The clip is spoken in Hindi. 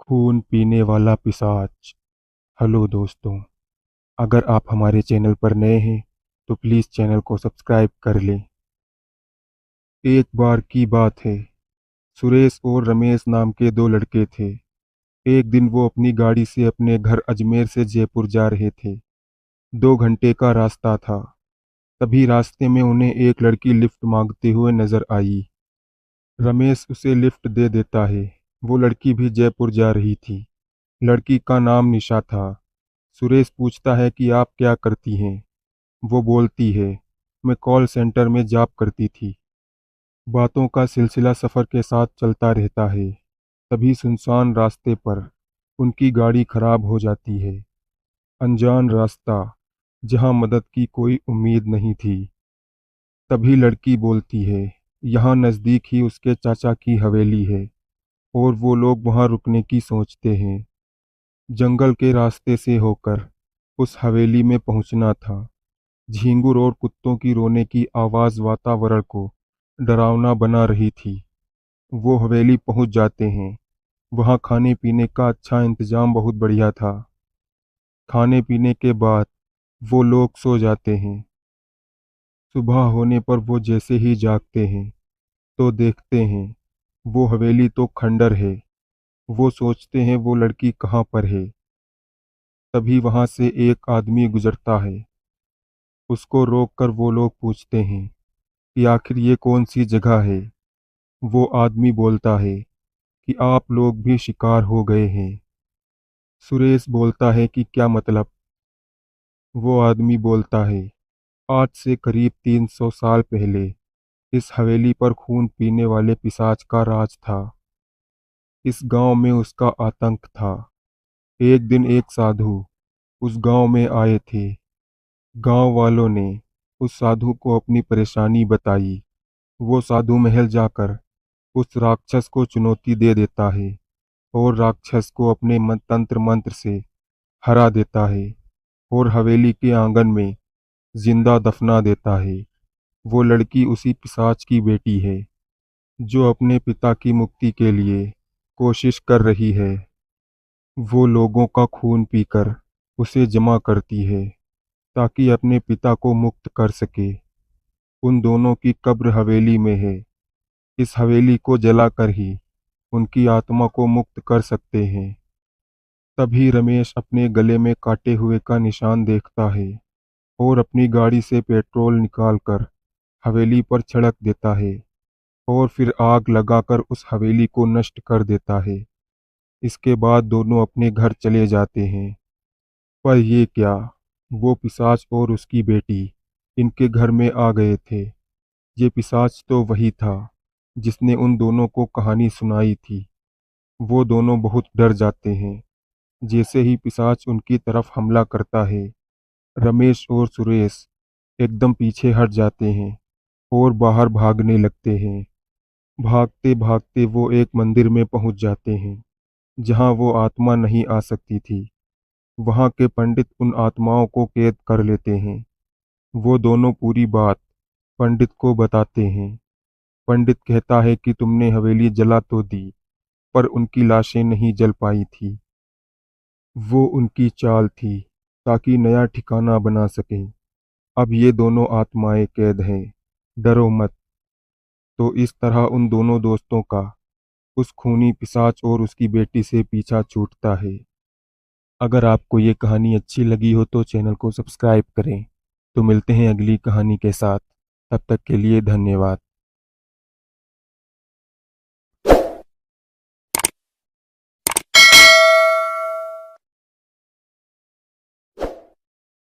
खून पीने वाला पिशाच। हेलो दोस्तों, अगर आप हमारे चैनल पर नए हैं तो प्लीज़ चैनल को सब्सक्राइब कर लें। एक बार की बात है, सुरेश और रमेश नाम के दो लड़के थे। एक दिन वो अपनी गाड़ी से अपने घर अजमेर से जयपुर जा रहे थे। 2 घंटे का रास्ता था। तभी रास्ते में उन्हें एक लड़की लिफ्ट मांगते हुए नजर आई। रमेश उसे लिफ्ट दे देता है। वो लड़की भी जयपुर जा रही थी। लड़की का नाम निशा था। सुरेश पूछता है कि आप क्या करती हैं? वो बोलती है, मैं कॉल सेंटर में जॉब करती थी। बातों का सिलसिला सफ़र के साथ चलता रहता है। तभी सुनसान रास्ते पर उनकी गाड़ी खराब हो जाती है। अनजान रास्ता, जहां मदद की कोई उम्मीद नहीं थी। तभी लड़की बोलती है, यहाँ नज़दीक ही उसके चाचा की हवेली है और वो लोग वहाँ रुकने की सोचते हैं। जंगल के रास्ते से होकर उस हवेली में पहुंचना था। झींगुर और कुत्तों की रोने की आवाज़ वातावरण को डरावना बना रही थी। वो हवेली पहुंच जाते हैं। वहाँ खाने पीने का अच्छा इंतजाम बहुत बढ़िया था। खाने पीने के बाद वो लोग सो जाते हैं। सुबह होने पर वो जैसे ही जागते हैं तो देखते हैं वो हवेली तो खंडर है। वो सोचते हैं वो लड़की कहाँ पर है। तभी वहाँ से एक आदमी गुजरता है। उसको रोककर वो लोग पूछते हैं कि आखिर ये कौन सी जगह है। वो आदमी बोलता है कि आप लोग भी शिकार हो गए हैं। सुरेश बोलता है कि क्या मतलब? वो आदमी बोलता है, आज से करीब 300 साल पहले इस हवेली पर खून पीने वाले पिशाच का राज था। इस गांव में उसका आतंक था। एक दिन एक साधु उस गांव में आए थे। गांव वालों ने उस साधु को अपनी परेशानी बताई। वो साधु महल जाकर उस राक्षस को चुनौती दे देता है और राक्षस को अपने तंत्र मंत्र से हरा देता है और हवेली के आंगन में जिंदा दफना देता है। वो लड़की उसी पिशाच की बेटी है जो अपने पिता की मुक्ति के लिए कोशिश कर रही है। वो लोगों का खून पीकर उसे जमा करती है ताकि अपने पिता को मुक्त कर सके। उन दोनों की कब्र हवेली में है। इस हवेली को जलाकर ही उनकी आत्मा को मुक्त कर सकते हैं। तभी रमेश अपने गले में काटे हुए का निशान देखता है और अपनी गाड़ी से पेट्रोल निकालकर हवेली पर छिड़क देता है और फिर आग लगाकर उस हवेली को नष्ट कर देता है। इसके बाद दोनों अपने घर चले जाते हैं। पर ये क्या, वो पिशाच और उसकी बेटी इनके घर में आ गए थे। ये पिशाच तो वही था जिसने उन दोनों को कहानी सुनाई थी। वो दोनों बहुत डर जाते हैं। जैसे ही पिशाच उनकी तरफ हमला करता है, रमेश और सुरेश एकदम पीछे हट जाते हैं और बाहर भागने लगते हैं। भागते भागते वो एक मंदिर में पहुंच जाते हैं जहां वो आत्मा नहीं आ सकती थी। वहां के पंडित उन आत्माओं को कैद कर लेते हैं। वो दोनों पूरी बात पंडित को बताते हैं। पंडित कहता है कि तुमने हवेली जला तो दी, पर उनकी लाशें नहीं जल पाई थी। वो उनकी चाल थी ताकि नया ठिकाना बना सकें। अब ये दोनों आत्माएं कैद हैं, डरो मत। तो इस तरह उन दोनों दोस्तों का उस खूनी पिशाच और उसकी बेटी से पीछा छूटता है। अगर आपको ये कहानी अच्छी लगी हो तो चैनल को सब्सक्राइब करें। तो मिलते हैं अगली कहानी के साथ। तब तक के लिए धन्यवाद।